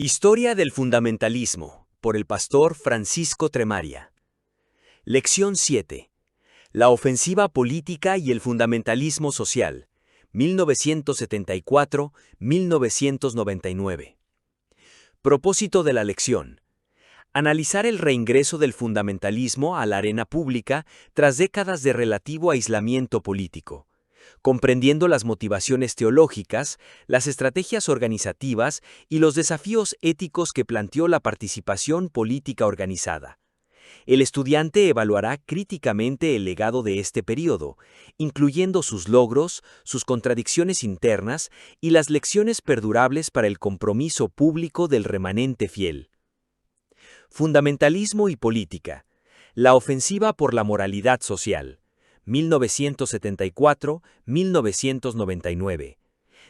Historia del fundamentalismo, por el pastor Francisco Tremaria. Lección 7. La ofensiva política y el fundamentalismo social, 1974-1999. Propósito de la lección. Analizar el reingreso del fundamentalismo a la arena pública tras décadas de relativo aislamiento político, comprendiendo las motivaciones teológicas, las estrategias organizativas y los desafíos éticos que planteó la participación política organizada. El estudiante evaluará críticamente el legado de este periodo, incluyendo sus logros, sus contradicciones internas y las lecciones perdurables para el compromiso público del remanente fiel. Fundamentalismo y política. La ofensiva por la moralidad social. 1974-1999.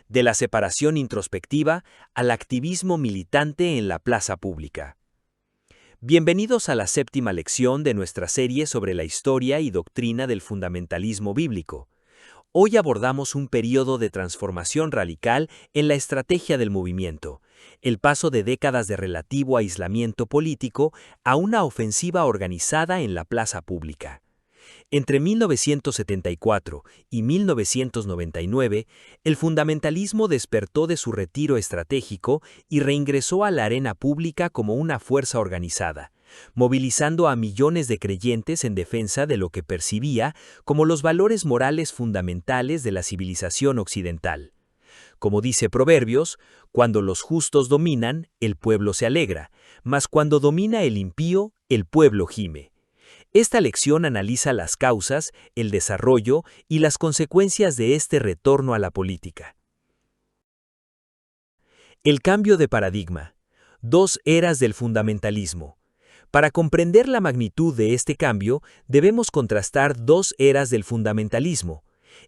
De la separación introspectiva al activismo militante en la plaza pública. Bienvenidos a la séptima lección de nuestra serie sobre la historia y doctrina del fundamentalismo bíblico. Hoy abordamos un periodo de transformación radical en la estrategia del movimiento, el paso de décadas de relativo aislamiento político a una ofensiva organizada en la plaza pública. Entre 1974 y 1999, el fundamentalismo despertó de su retiro estratégico y reingresó a la arena pública como una fuerza organizada, movilizando a millones de creyentes en defensa de lo que percibía como los valores morales fundamentales de la civilización occidental. Como dice Proverbios, cuando los justos dominan, el pueblo se alegra, mas cuando domina el impío, el pueblo gime. Esta lección analiza las causas, el desarrollo y las consecuencias de este retorno a la política. El cambio de paradigma. Dos eras del fundamentalismo. Para comprender la magnitud de este cambio, debemos contrastar dos eras del fundamentalismo.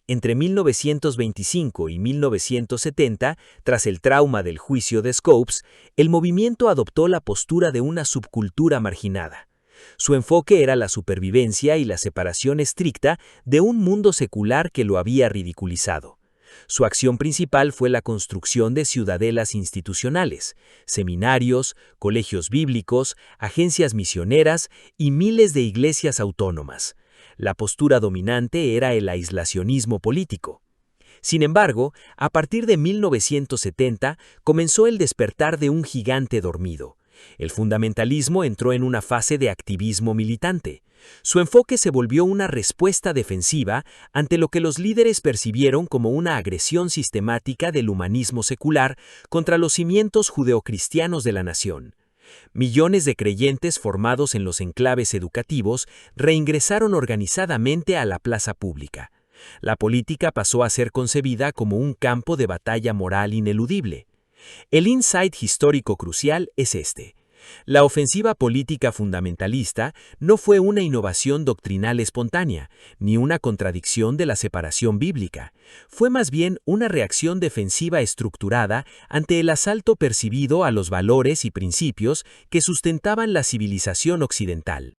Entre 1925 y 1970, tras el trauma del juicio de Scopes, el movimiento adoptó la postura de una subcultura marginada. Su enfoque era la supervivencia y la separación estricta de un mundo secular que lo había ridiculizado. Su acción principal fue la construcción de ciudadelas institucionales, seminarios, colegios bíblicos, agencias misioneras y miles de iglesias autónomas. La postura dominante era el aislacionismo político. Sin embargo, a partir de 1970 comenzó el despertar de un gigante dormido. El fundamentalismo entró en una fase de activismo militante. Su enfoque se volvió una respuesta defensiva ante lo que los líderes percibieron como una agresión sistemática del humanismo secular contra los cimientos judeocristianos de la nación. Millones de creyentes formados en los enclaves educativos reingresaron organizadamente a la plaza pública. La política pasó a ser concebida como un campo de batalla moral ineludible. El insight histórico crucial es este. La ofensiva política fundamentalista no fue una innovación doctrinal espontánea, ni una contradicción de la separación bíblica. Fue más bien una reacción defensiva estructurada ante el asalto percibido a los valores y principios que sustentaban la civilización occidental.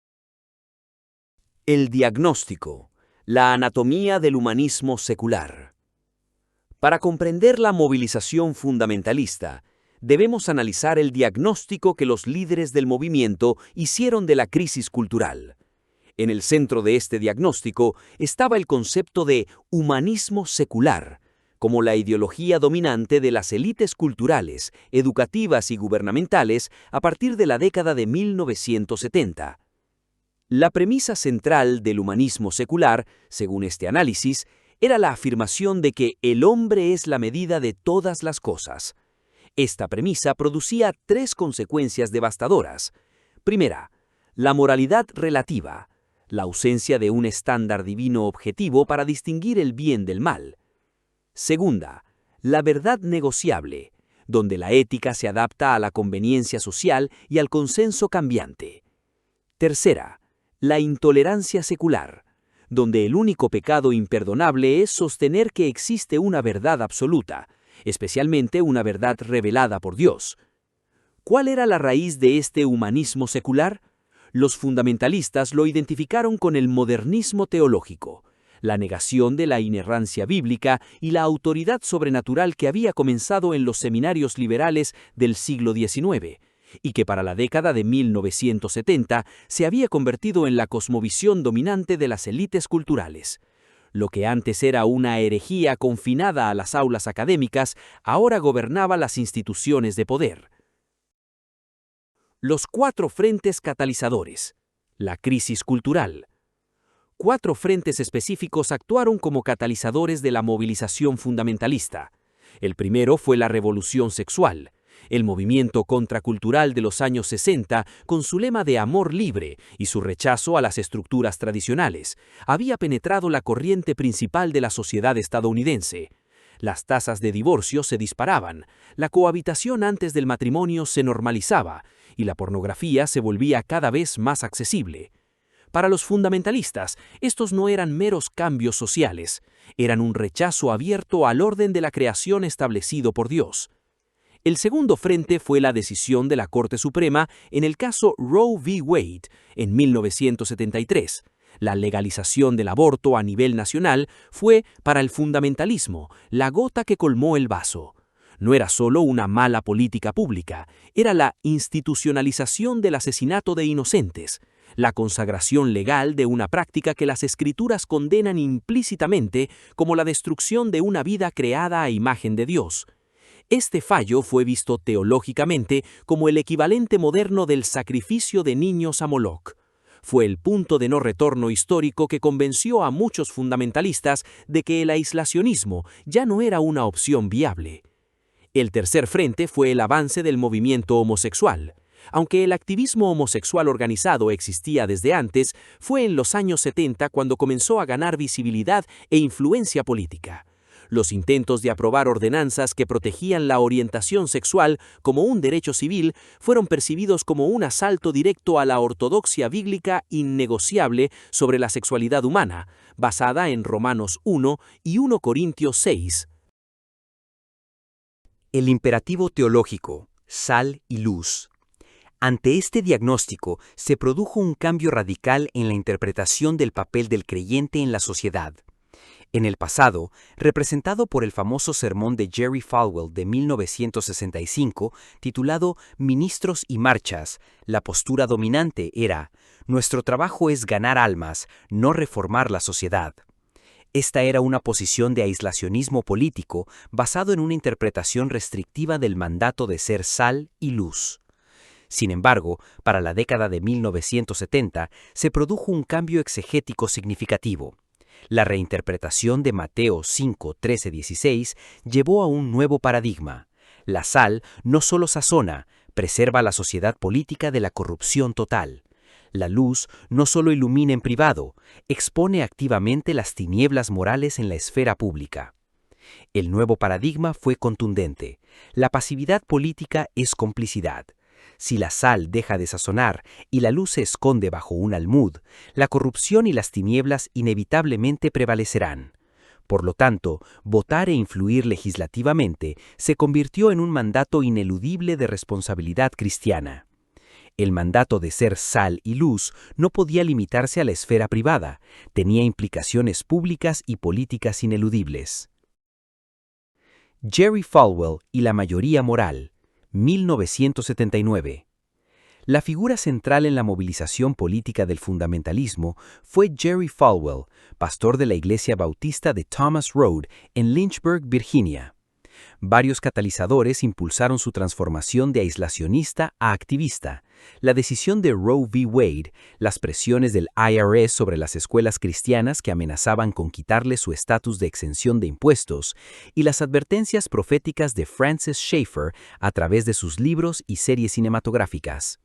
El diagnóstico. La anatomía del humanismo secular. Para comprender la movilización fundamentalista, debemos analizar el diagnóstico que los líderes del movimiento hicieron de la crisis cultural. En el centro de este diagnóstico estaba el concepto de humanismo secular, como la ideología dominante de las élites culturales, educativas y gubernamentales a partir de la década de 1970. La premisa central del humanismo secular, según este análisis, era la afirmación de que el hombre es la medida de todas las cosas. Esta premisa producía tres consecuencias devastadoras. Primera, la moralidad relativa, la ausencia de un estándar divino objetivo para distinguir el bien del mal. Segunda, la verdad negociable, donde la ética se adapta a la conveniencia social y al consenso cambiante. Tercera, la intolerancia secular, donde el único pecado imperdonable es sostener que existe una verdad absoluta, especialmente una verdad revelada por Dios. ¿Cuál era la raíz de este humanismo secular? Los fundamentalistas lo identificaron con el modernismo teológico, la negación de la inerrancia bíblica y la autoridad sobrenatural que había comenzado en los seminarios liberales del siglo XIX, y que para la década de 1970 se había convertido en la cosmovisión dominante de las élites culturales. Lo que antes era una herejía confinada a las aulas académicas, ahora gobernaba las instituciones de poder. Los 4 frentes catalizadores. La crisis cultural. 4 frentes específicos actuaron como catalizadores de la movilización fundamentalista. El primero fue la revolución sexual. El movimiento contracultural de los años 60, con su lema de amor libre y su rechazo a las estructuras tradicionales, había penetrado la corriente principal de la sociedad estadounidense. Las tasas de divorcio se disparaban, la cohabitación antes del matrimonio se normalizaba y la pornografía se volvía cada vez más accesible. Para los fundamentalistas, estos no eran meros cambios sociales, eran un rechazo abierto al orden de la creación establecido por Dios. El segundo frente fue la decisión de la Corte Suprema en el caso Roe v. Wade en 1973. La legalización del aborto a nivel nacional fue, para el fundamentalismo, la gota que colmó el vaso. No era solo una mala política pública, era la institucionalización del asesinato de inocentes, la consagración legal de una práctica que las Escrituras condenan implícitamente como la destrucción de una vida creada a imagen de Dios. Este fallo fue visto teológicamente como el equivalente moderno del sacrificio de niños a Moloch. Fue el punto de no retorno histórico que convenció a muchos fundamentalistas de que el aislacionismo ya no era una opción viable. El tercer frente fue el avance del movimiento homosexual. Aunque el activismo homosexual organizado existía desde antes, fue en los años 70 cuando comenzó a ganar visibilidad e influencia política. Los intentos de aprobar ordenanzas que protegían la orientación sexual como un derecho civil fueron percibidos como un asalto directo a la ortodoxia bíblica innegociable sobre la sexualidad humana, basada en Romanos 1 y 1 Corintios 6. El imperativo teológico, sal y luz. Ante este diagnóstico se produjo un cambio radical en la interpretación del papel del creyente en la sociedad. En el pasado, representado por el famoso sermón de Jerry Falwell de 1965, titulado Ministros y Marchas, la postura dominante era: nuestro trabajo es ganar almas, no reformar la sociedad. Esta era una posición de aislacionismo político basado en una interpretación restrictiva del mandato de ser sal y luz. Sin embargo, para la década de 1970 se produjo un cambio exegético significativo. La reinterpretación de Mateo 5, 13, 16 llevó a un nuevo paradigma. La sal no solo sazona, preserva a la sociedad política de la corrupción total. La luz no solo ilumina en privado, expone activamente las tinieblas morales en la esfera pública. El nuevo paradigma fue contundente. La pasividad política es complicidad. Si la sal deja de sazonar y la luz se esconde bajo un almud, la corrupción y las tinieblas inevitablemente prevalecerán. Por lo tanto, votar e influir legislativamente se convirtió en un mandato ineludible de responsabilidad cristiana. El mandato de ser sal y luz no podía limitarse a la esfera privada, tenía implicaciones públicas y políticas ineludibles. Jerry Falwell y la mayoría moral, 1979. La figura central en la movilización política del fundamentalismo fue Jerry Falwell, pastor de la Iglesia Bautista de Thomas Road en Lynchburg, Virginia. Varios catalizadores impulsaron su transformación de aislacionista a activista. La decisión de Roe v. Wade, las presiones del IRS sobre las escuelas cristianas que amenazaban con quitarle su estatus de exención de impuestos, y las advertencias proféticas de Francis Schaeffer a través de sus libros y series cinematográficas.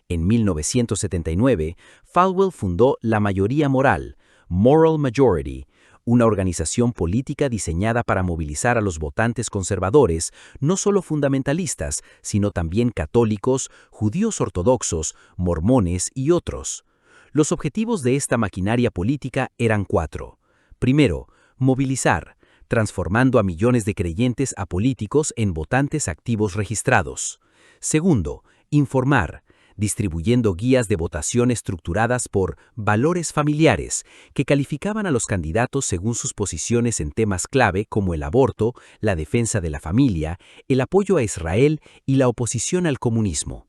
En 1979, Falwell fundó La Mayoría Moral, Moral Majority, una organización política diseñada para movilizar a los votantes conservadores, no solo fundamentalistas, sino también católicos, judíos ortodoxos, mormones y otros. Los objetivos de esta maquinaria política eran 4. Primero, movilizar, transformando a millones de creyentes apolíticos en votantes activos registrados. Segundo, informar, distribuyendo guías de votación estructuradas por valores familiares, que calificaban a los candidatos según sus posiciones en temas clave como el aborto, la defensa de la familia, el apoyo a Israel y la oposición al comunismo.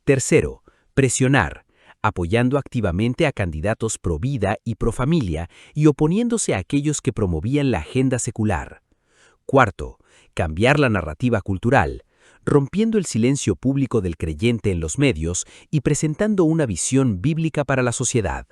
Tercero, presionar, apoyando activamente a candidatos pro vida y pro familia y oponiéndose a aquellos que promovían la agenda secular. Cuarto, cambiar la narrativa cultural, rompiendo el silencio público del creyente en los medios y presentando una visión bíblica para la sociedad.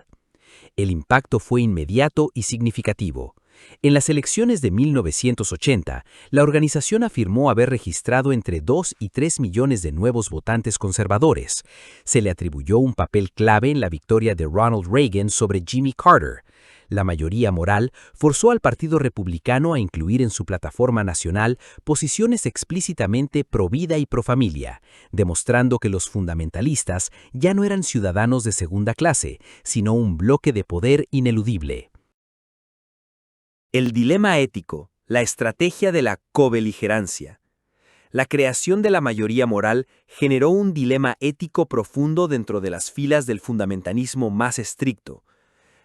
El impacto fue inmediato y significativo. En las elecciones de 1980, la organización afirmó haber registrado entre 2 y 3 millones de nuevos votantes conservadores. Se le atribuyó un papel clave en la victoria de Ronald Reagan sobre Jimmy Carter. La mayoría moral forzó al Partido Republicano a incluir en su plataforma nacional posiciones explícitamente pro vida y pro familia, demostrando que los fundamentalistas ya no eran ciudadanos de segunda clase, sino un bloque de poder ineludible. El dilema ético, la estrategia de la cobeligerancia. La creación de la mayoría moral generó un dilema ético profundo dentro de las filas del fundamentalismo más estricto.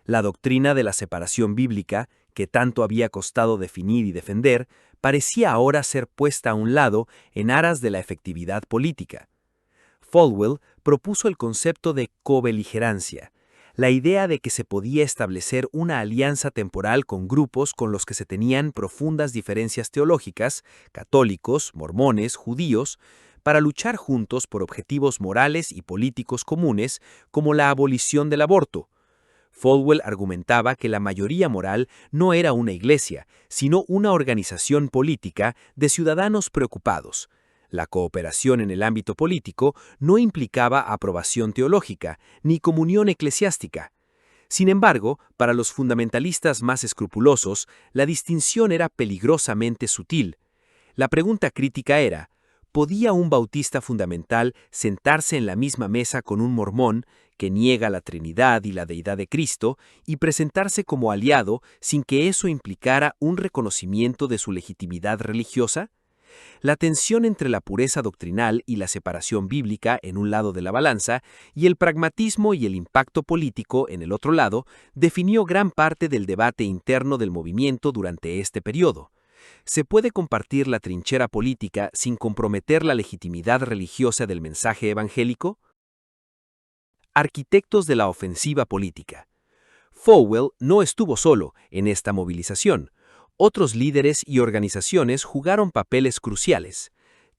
La doctrina de la separación bíblica, que tanto había costado definir y defender, parecía ahora ser puesta a un lado en aras de la efectividad política. Falwell propuso el concepto de cobeligerancia, la idea de que se podía establecer una alianza temporal con grupos con los que se tenían profundas diferencias teológicas, católicos, mormones, judíos, para luchar juntos por objetivos morales y políticos comunes como la abolición del aborto. Falwell argumentaba que la mayoría moral no era una iglesia, sino una organización política de ciudadanos preocupados. La cooperación en el ámbito político no implicaba aprobación teológica ni comunión eclesiástica. Sin embargo, para los fundamentalistas más escrupulosos, la distinción era peligrosamente sutil. La pregunta crítica era, ¿podía un bautista fundamental sentarse en la misma mesa con un mormón que niega la Trinidad y la deidad de Cristo y presentarse como aliado sin que eso implicara un reconocimiento de su legitimidad religiosa? La tensión entre la pureza doctrinal y la separación bíblica en un lado de la balanza y el pragmatismo y el impacto político en el otro lado definió gran parte del debate interno del movimiento durante este periodo. ¿Se puede compartir la trinchera política sin comprometer la legitimidad religiosa del mensaje evangélico? Arquitectos de la ofensiva política. Falwell no estuvo solo en esta movilización. Otros líderes y organizaciones jugaron papeles cruciales.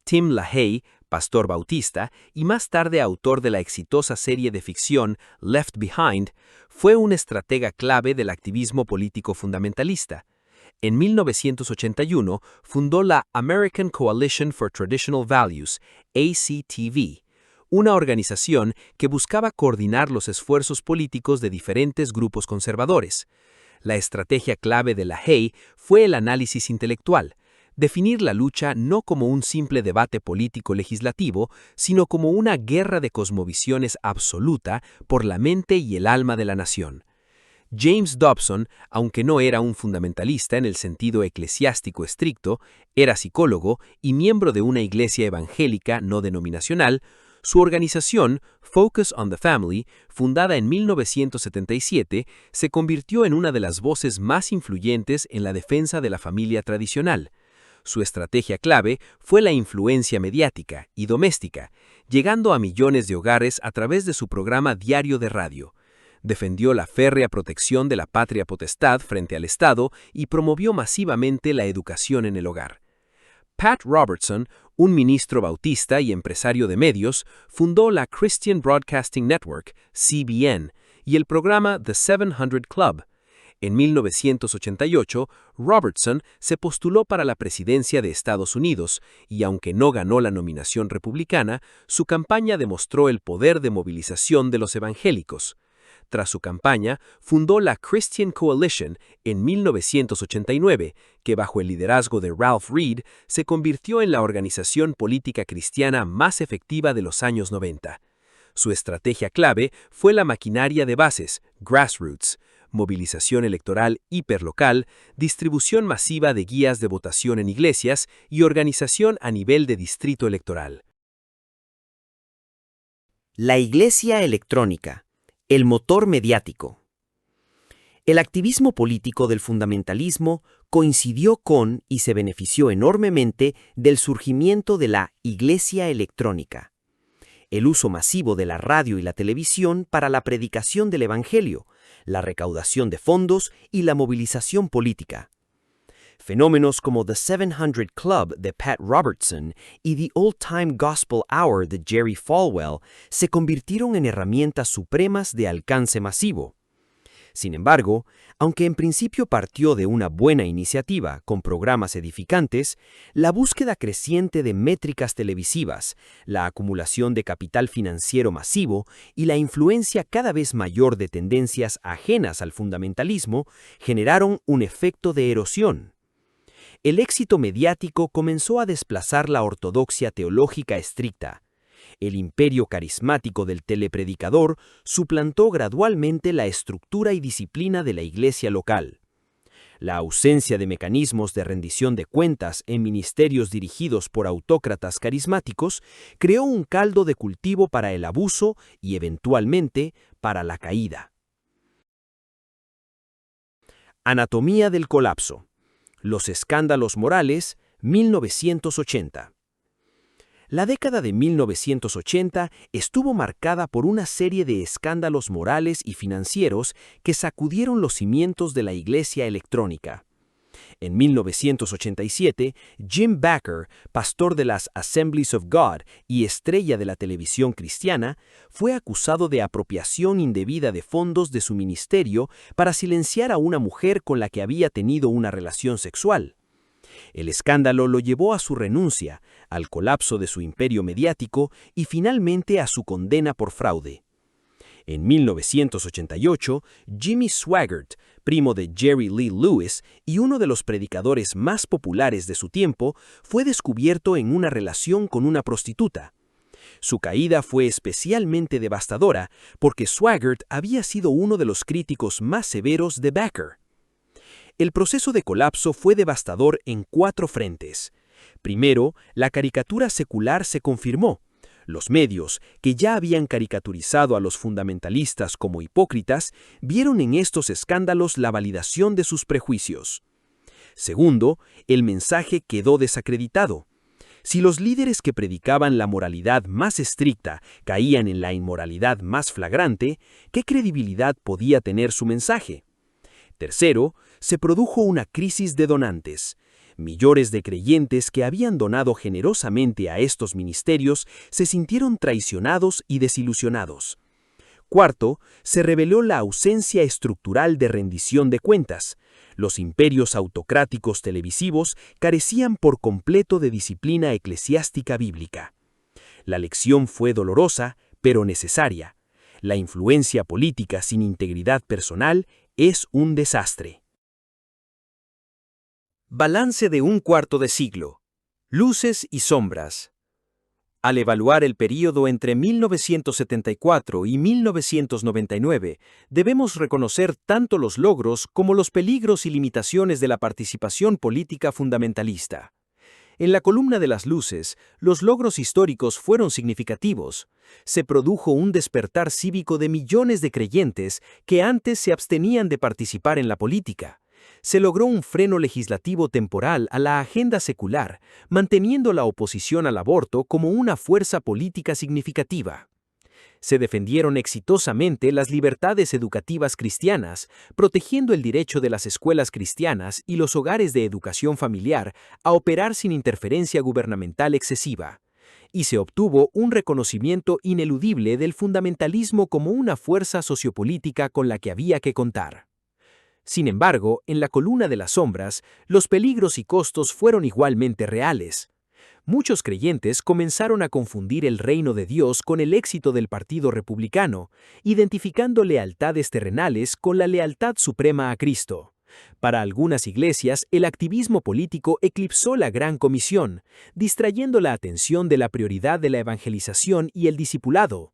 Tim LaHaye, pastor bautista y más tarde autor de la exitosa serie de ficción Left Behind, fue un estratega clave del activismo político fundamentalista. En 1981 fundó la American Coalition for Traditional Values, ACTV, una organización que buscaba coordinar los esfuerzos políticos de diferentes grupos conservadores. La estrategia clave de LaHaye fue el análisis intelectual, definir la lucha no como un simple debate político-legislativo, sino como una guerra de cosmovisiones absoluta por la mente y el alma de la nación. James Dobson, aunque no era un fundamentalista en el sentido eclesiástico estricto, era psicólogo y miembro de una iglesia evangélica no denominacional. Su organización, Focus on the Family, fundada en 1977, se convirtió en una de las voces más influyentes en la defensa de la familia tradicional. Su estrategia clave fue la influencia mediática y doméstica, llegando a millones de hogares a través de su programa diario de radio. Defendió la férrea protección de la patria potestad frente al Estado y promovió masivamente la educación en el hogar. Pat Robertson, un ministro bautista y empresario de medios, fundó la Christian Broadcasting Network, CBN, y el programa The 700 Club. En 1988, Robertson se postuló para la presidencia de Estados Unidos y, aunque no ganó la nominación republicana, su campaña demostró el poder de movilización de los evangélicos. Tras su campaña, fundó la Christian Coalition en 1989, que bajo el liderazgo de Ralph Reed se convirtió en la organización política cristiana más efectiva de los años 90. Su estrategia clave fue la maquinaria de bases, grassroots, movilización electoral hiperlocal, distribución masiva de guías de votación en iglesias y organización a nivel de distrito electoral. La iglesia electrónica, el motor mediático. El activismo político del fundamentalismo coincidió con y se benefició enormemente del surgimiento de la iglesia electrónica. El uso masivo de la radio y la televisión para la predicación del evangelio, la recaudación de fondos y la movilización política. Fenómenos como The 700 Club de Pat Robertson y The Old Time Gospel Hour de Jerry Falwell se convirtieron en herramientas supremas de alcance masivo. Sin embargo, aunque en principio partió de una buena iniciativa con programas edificantes, la búsqueda creciente de métricas televisivas, la acumulación de capital financiero masivo y la influencia cada vez mayor de tendencias ajenas al fundamentalismo generaron un efecto de erosión. El éxito mediático comenzó a desplazar la ortodoxia teológica estricta. El imperio carismático del telepredicador suplantó gradualmente la estructura y disciplina de la iglesia local. La ausencia de mecanismos de rendición de cuentas en ministerios dirigidos por autócratas carismáticos creó un caldo de cultivo para el abuso y, eventualmente, para la caída. Anatomía del colapso. Los escándalos morales, 1980. La década de 1980 estuvo marcada por una serie de escándalos morales y financieros que sacudieron los cimientos de la iglesia electrónica. En 1987, Jim Bakker, pastor de las Assemblies of God y estrella de la televisión cristiana, fue acusado de apropiación indebida de fondos de su ministerio para silenciar a una mujer con la que había tenido una relación sexual. El escándalo lo llevó a su renuncia, al colapso de su imperio mediático y finalmente a su condena por fraude. En 1988, Jimmy Swaggart, primo de Jerry Lee Lewis y uno de los predicadores más populares de su tiempo, fue descubierto en una relación con una prostituta. Su caída fue especialmente devastadora porque Swaggart había sido uno de los críticos más severos de Bakker. El proceso de colapso fue devastador en 4 frentes. Primero, la caricatura secular se confirmó. Los medios, que ya habían caricaturizado a los fundamentalistas como hipócritas, vieron en estos escándalos la validación de sus prejuicios. Segundo, el mensaje quedó desacreditado. Si los líderes que predicaban la moralidad más estricta caían en la inmoralidad más flagrante, ¿qué credibilidad podía tener su mensaje? Tercero, se produjo una crisis de donantes. Millones de creyentes que habían donado generosamente a estos ministerios se sintieron traicionados y desilusionados. Cuarto, se reveló la ausencia estructural de rendición de cuentas. Los imperios autocráticos televisivos carecían por completo de disciplina eclesiástica bíblica. La lección fue dolorosa, pero necesaria. La influencia política sin integridad personal es un desastre. Balance de un cuarto de siglo. Luces y sombras. Al evaluar el período entre 1974 y 1999, debemos reconocer tanto los logros como los peligros y limitaciones de la participación política fundamentalista. En la columna de las luces, los logros históricos fueron significativos. Se produjo un despertar cívico de millones de creyentes que antes se abstenían de participar en la política. Se logró un freno legislativo temporal a la agenda secular, manteniendo la oposición al aborto como una fuerza política significativa. Se defendieron exitosamente las libertades educativas cristianas, protegiendo el derecho de las escuelas cristianas y los hogares de educación familiar a operar sin interferencia gubernamental excesiva. Y se obtuvo un reconocimiento ineludible del fundamentalismo como una fuerza sociopolítica con la que había que contar. Sin embargo, en la columna de las sombras, los peligros y costos fueron igualmente reales. Muchos creyentes comenzaron a confundir el reino de Dios con el éxito del Partido Republicano, identificando lealtades terrenales con la lealtad suprema a Cristo. Para algunas iglesias, el activismo político eclipsó la Gran Comisión, distrayendo la atención de la prioridad de la evangelización y el discipulado.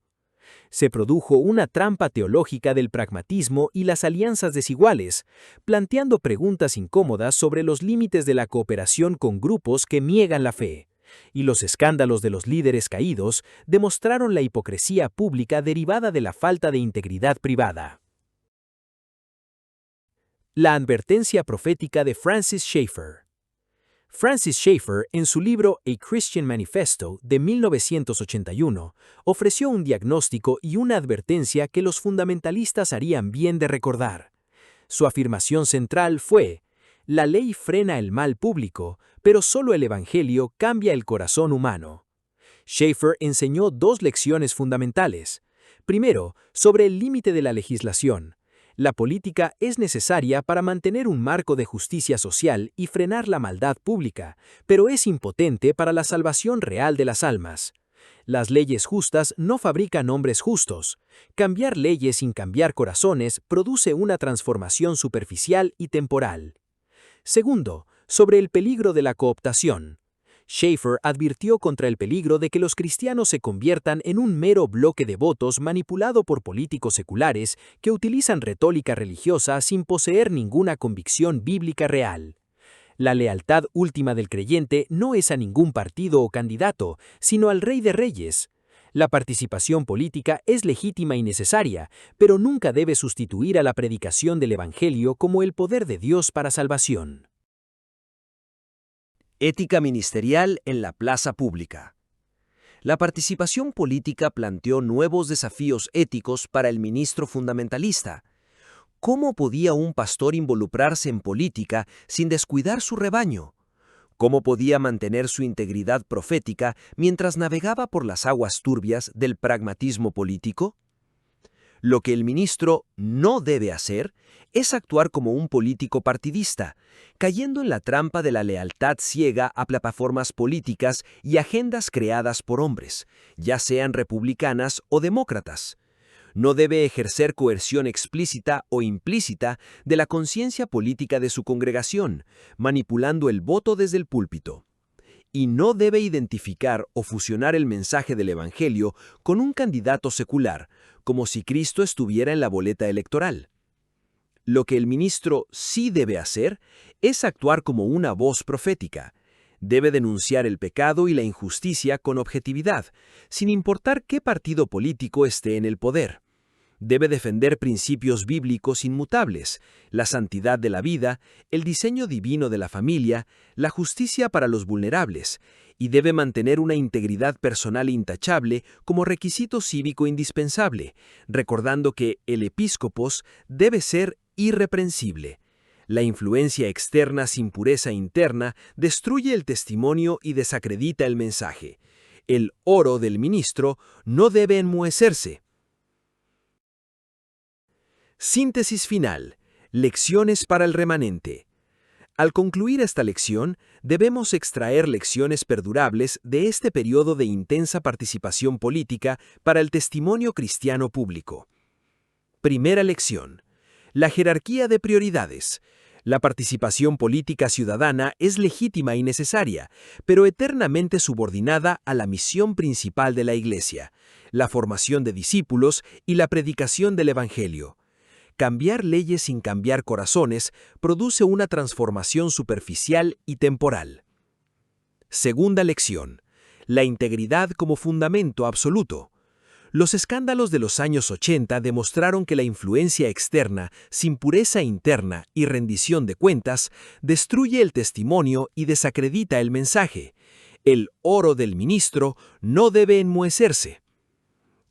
Se produjo una trampa teológica del pragmatismo y las alianzas desiguales, planteando preguntas incómodas sobre los límites de la cooperación con grupos que niegan la fe. y los escándalos de los líderes caídos demostraron la hipocresía pública derivada de la falta de integridad privada. La advertencia profética de Francis Schaeffer. Francis Schaeffer, en su libro A Christian Manifesto de 1981, ofreció un diagnóstico y una advertencia que los fundamentalistas harían bien de recordar. Su afirmación central fue: la ley frena el mal público, pero solo el Evangelio cambia el corazón humano. Schaeffer enseñó dos lecciones fundamentales. Primero, sobre el límite de la legislación. La política es necesaria para mantener un marco de justicia social y frenar la maldad pública, pero es impotente para la salvación real de las almas. Las leyes justas no fabrican hombres justos. Cambiar leyes sin cambiar corazones produce una transformación superficial y temporal. Segundo, sobre el peligro de la cooptación. Schaeffer advirtió contra el peligro de que los cristianos se conviertan en un mero bloque de votos manipulado por políticos seculares que utilizan retórica religiosa sin poseer ninguna convicción bíblica real. La lealtad última del creyente no es a ningún partido o candidato, sino al Rey de Reyes. La participación política es legítima y necesaria, pero nunca debe sustituir a la predicación del Evangelio como el poder de Dios para salvación. Ética ministerial en la plaza pública. La participación política planteó nuevos desafíos éticos para el ministro fundamentalista. ¿Cómo podía un pastor involucrarse en política sin descuidar su rebaño? ¿Cómo podía mantener su integridad profética mientras navegaba por las aguas turbias del pragmatismo político? Lo que el ministro no debe hacer es actuar como un político partidista, cayendo en la trampa de la lealtad ciega a plataformas políticas y agendas creadas por hombres, ya sean republicanas o demócratas. No debe ejercer coerción explícita o implícita de la conciencia política de su congregación, manipulando el voto desde el púlpito. Y no debe identificar o fusionar el mensaje del Evangelio con un candidato secular, como si Cristo estuviera en la boleta electoral. Lo que el ministro sí debe hacer es actuar como una voz profética. Debe denunciar el pecado y la injusticia con objetividad, sin importar qué partido político esté en el poder. Debe defender principios bíblicos inmutables, la santidad de la vida, el diseño divino de la familia, la justicia para los vulnerables, y debe mantener una integridad personal intachable como requisito cívico indispensable, recordando que el episcopos debe ser irreprensible. La influencia externa sin pureza interna destruye el testimonio y desacredita el mensaje. El oro del ministro no debe enmohecerse. Síntesis final. Lecciones para el remanente. Al concluir esta lección, debemos extraer lecciones perdurables de este periodo de intensa participación política para el testimonio cristiano público. Primera lección. La jerarquía de prioridades. La participación política ciudadana es legítima y necesaria, pero eternamente subordinada a la misión principal de la Iglesia, la formación de discípulos y la predicación del Evangelio. Cambiar leyes sin cambiar corazones produce una transformación superficial y temporal. Segunda lección. La integridad como fundamento absoluto. Los escándalos de los años 80 demostraron que la influencia externa, sin pureza interna y rendición de cuentas, destruye el testimonio y desacredita el mensaje. El oro del ministro no debe enmohecerse.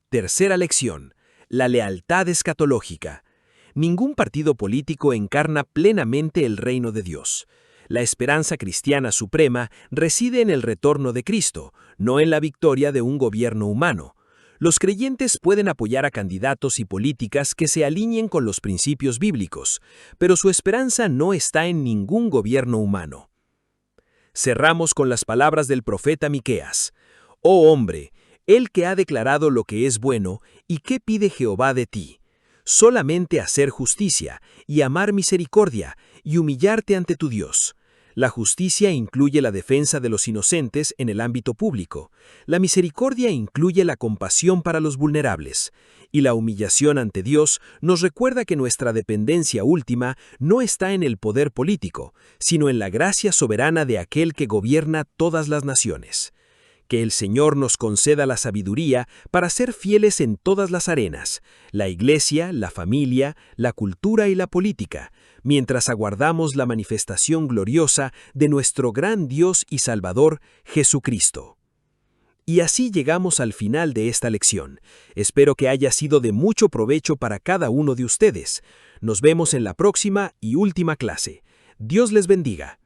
Tercera lección. La lealtad escatológica. Ningún partido político encarna plenamente el reino de Dios. La esperanza cristiana suprema reside en el retorno de Cristo, no en la victoria de un gobierno humano. Los creyentes pueden apoyar a candidatos y políticas que se alineen con los principios bíblicos, pero su esperanza no está en ningún gobierno humano. Cerramos con las palabras del profeta Miqueas. Oh hombre, el que ha declarado lo que es bueno, ¿y qué pide Jehová de ti? Solamente hacer justicia, y amar misericordia, y humillarte ante tu Dios. La justicia incluye la defensa de los inocentes en el ámbito público. La misericordia incluye la compasión para los vulnerables. Y la humillación ante Dios nos recuerda que nuestra dependencia última no está en el poder político, sino en la gracia soberana de aquel que gobierna todas las naciones. Que el Señor nos conceda la sabiduría para ser fieles en todas las arenas, la iglesia, la familia, la cultura y la política, mientras aguardamos la manifestación gloriosa de nuestro gran Dios y Salvador, Jesucristo. Y así llegamos al final de esta lección. Espero que haya sido de mucho provecho para cada uno de ustedes. Nos vemos en la próxima y última clase. Dios les bendiga.